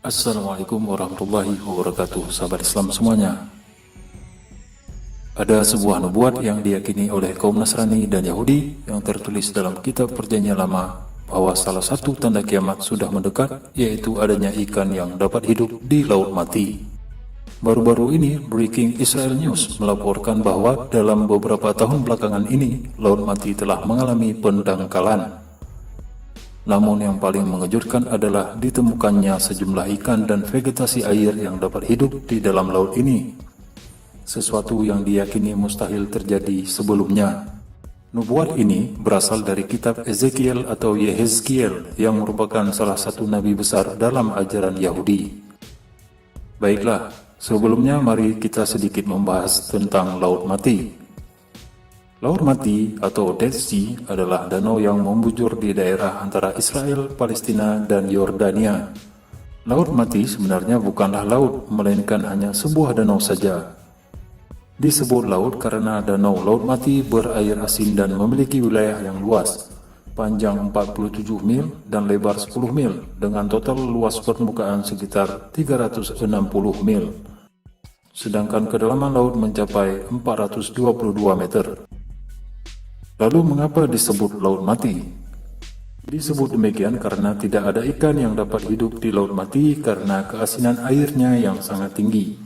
Assalamualaikum warahmatullahi wabarakatuh, sahabat Islam semuanya. Ada sebuah nubuat yang diyakini oleh kaum Nasrani dan Yahudi yang tertulis dalam kitab Perjanjian Lama bahwa salah satu tanda kiamat sudah mendekat, yaitu adanya ikan yang dapat hidup di laut mati. Baru-baru ini, Breaking Israel News melaporkan bahwa dalam beberapa tahun belakangan ini, laut mati telah mengalami pendangkalan. Namun yang paling mengejutkan adalah ditemukannya sejumlah ikan dan vegetasi air yang dapat hidup di dalam laut ini. Sesuatu yang diyakini mustahil terjadi sebelumnya. Nubuat ini berasal dari kitab Ezekiel atau Yehezkiel yang merupakan salah satu nabi besar dalam ajaran Yahudi. Baiklah, sebelumnya mari kita sedikit membahas tentang laut mati. Laut Mati atau Dead Sea adalah danau yang membujur di daerah antara Israel, Palestina, dan Yordania. Laut Mati sebenarnya bukanlah laut, melainkan hanya sebuah danau saja. Disebut laut karena danau Laut Mati berair asin dan memiliki wilayah yang luas, panjang 47 mil dan lebar 10 mil, dengan total luas permukaan sekitar 360 mil. Sedangkan kedalaman laut mencapai 422 meter. Lalu mengapa disebut laut mati? Disebut demikian karena tidak ada ikan yang dapat hidup di laut mati karena keasinan airnya yang sangat tinggi.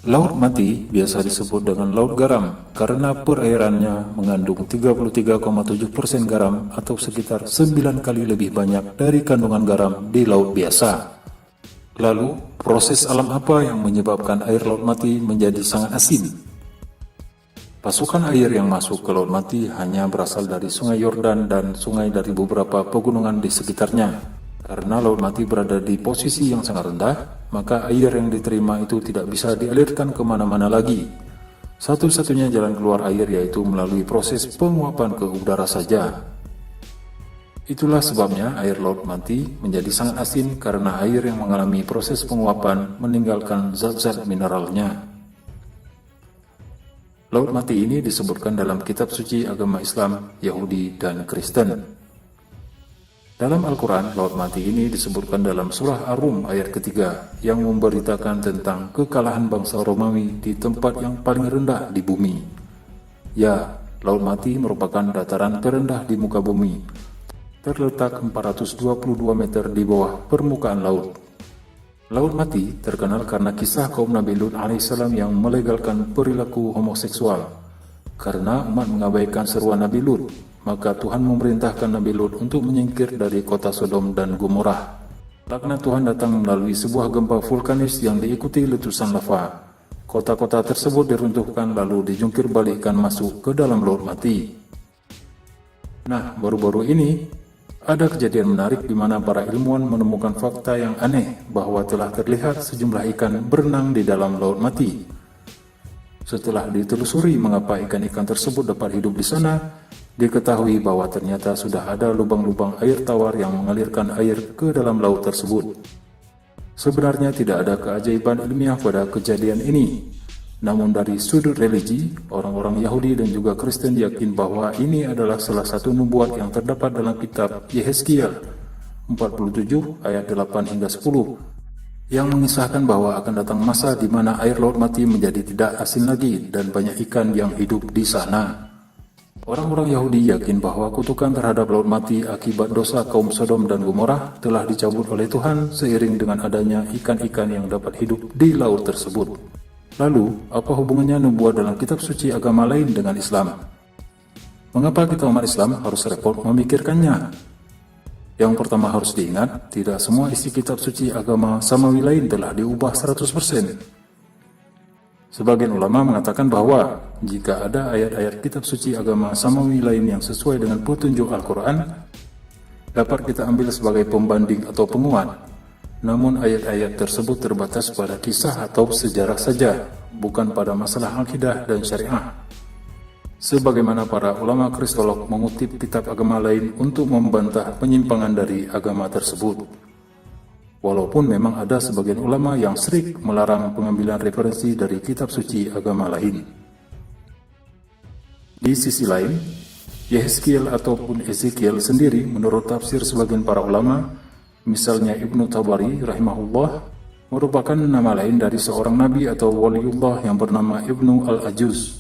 Laut mati biasa disebut dengan laut garam karena perairannya mengandung 33,7% garam atau sekitar 9 kali lebih banyak dari kandungan garam di laut biasa. Lalu, proses alam apa yang menyebabkan air laut mati menjadi sangat asin? Pasukan air yang masuk ke Laut Mati hanya berasal dari Sungai Yordan dan sungai dari beberapa pegunungan di sekitarnya. Karena Laut Mati berada di posisi yang sangat rendah, maka air yang diterima itu tidak bisa dialirkan kemana-mana lagi. Satu-satunya jalan keluar air yaitu melalui proses penguapan ke udara saja. Itulah sebabnya air Laut Mati menjadi sangat asin karena air yang mengalami proses penguapan meninggalkan zat-zat mineralnya. Laut mati ini disebutkan dalam kitab suci agama Islam, Yahudi, dan Kristen. Dalam Al-Quran, laut mati ini disebutkan dalam surah Ar-Rum ayat ketiga yang memberitakan tentang kekalahan bangsa Romawi di tempat yang paling rendah di bumi. Ya, laut mati merupakan dataran terendah di muka bumi, terletak 422 meter di bawah permukaan laut. Laut Mati terkenal karena kisah kaum Nabi Lut alaihissalam yang melegalkan perilaku homoseksual. Karena umat mengabaikan seruan Nabi Lut, maka Tuhan memerintahkan Nabi Lut untuk menyingkir dari kota Sodom dan Gomorrah. Laknat Tuhan datang melalui sebuah gempa vulkanis yang diikuti letusan lava. Kota-kota tersebut diruntuhkan lalu dijungkir balikkan masuk ke dalam Laut Mati. Nah, baru-baru ini ada kejadian menarik di mana para ilmuwan menemukan fakta yang aneh bahwa telah terlihat sejumlah ikan berenang di dalam laut mati. Setelah ditelusuri mengapa ikan-ikan tersebut dapat hidup di sana, diketahui bahwa ternyata sudah ada lubang-lubang air tawar yang mengalirkan air ke dalam laut tersebut. Sebenarnya tidak ada keajaiban ilmiah pada kejadian ini. Namun dari sudut religi, orang-orang Yahudi dan juga Kristen yakin bahwa ini adalah salah satu nubuat yang terdapat dalam kitab Yehezkiel 47 ayat 8 hingga 10 yang mengisahkan bahwa akan datang masa di mana air laut mati menjadi tidak asin lagi dan banyak ikan yang hidup di sana. Orang-orang Yahudi yakin bahwa kutukan terhadap laut mati akibat dosa kaum Sodom dan Gomorrah telah dicabut oleh Tuhan seiring dengan adanya ikan-ikan yang dapat hidup di laut tersebut. Lalu, apa hubungannya nubuat dalam kitab suci agama lain dengan Islam? Mengapa kita umat Islam harus repot memikirkannya? Yang pertama harus diingat, tidak semua isi kitab suci agama samawi lain telah diubah 100%. Sebagian ulama mengatakan bahwa jika ada ayat-ayat kitab suci agama samawi lain yang sesuai dengan petunjuk Al-Quran, dapat kita ambil sebagai pembanding atau penguat. Namun ayat-ayat tersebut terbatas pada kisah atau sejarah saja, bukan pada masalah akidah dan syariah. Sebagaimana para ulama kristolog mengutip kitab agama lain untuk membantah penyimpangan dari agama tersebut. Walaupun memang ada sebagian ulama yang strict melarang pengambilan referensi dari kitab suci agama lain. Di sisi lain, Yehezkiel ataupun Ezekiel sendiri menurut tafsir sebagian para ulama Misalnya Ibnu Tabari rahimahullah merupakan nama lain dari seorang nabi atau waliullah yang bernama Ibnu Al-Ajuz.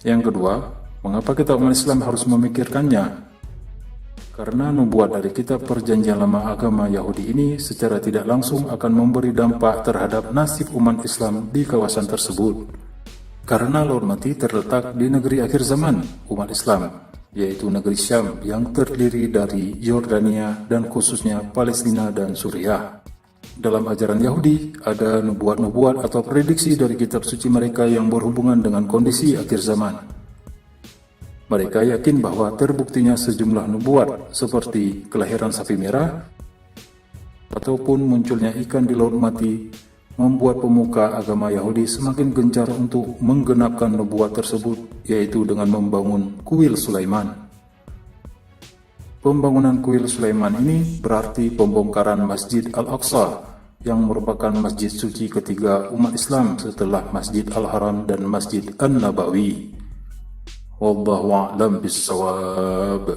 Yang kedua, mengapa kita umat Islam harus memikirkannya? Karena nubuat dari kitab perjanjian lama agama Yahudi ini secara tidak langsung akan memberi dampak terhadap nasib umat Islam di kawasan tersebut. Karena Laut Mati terletak di negeri akhir zaman umat Islam, yaitu negeri Syam yang terdiri dari Yordania dan khususnya Palestina dan Suriah. Dalam ajaran Yahudi, ada nubuat-nubuat atau prediksi dari kitab suci mereka yang berhubungan dengan kondisi akhir zaman. Mereka yakin bahwa terbuktinya sejumlah nubuat seperti kelahiran sapi merah ataupun munculnya ikan di Laut Mati membuat pemuka agama Yahudi semakin gencar untuk menggenapkan nubuat tersebut, yaitu dengan membangun kuil Sulaiman. Pembangunan kuil Sulaiman ini berarti pembongkaran Masjid Al-Aqsa yang merupakan masjid suci ketiga umat Islam setelah Masjid Al-Haram dan Masjid An-Nabawi. Wallahu a'lam bissawab.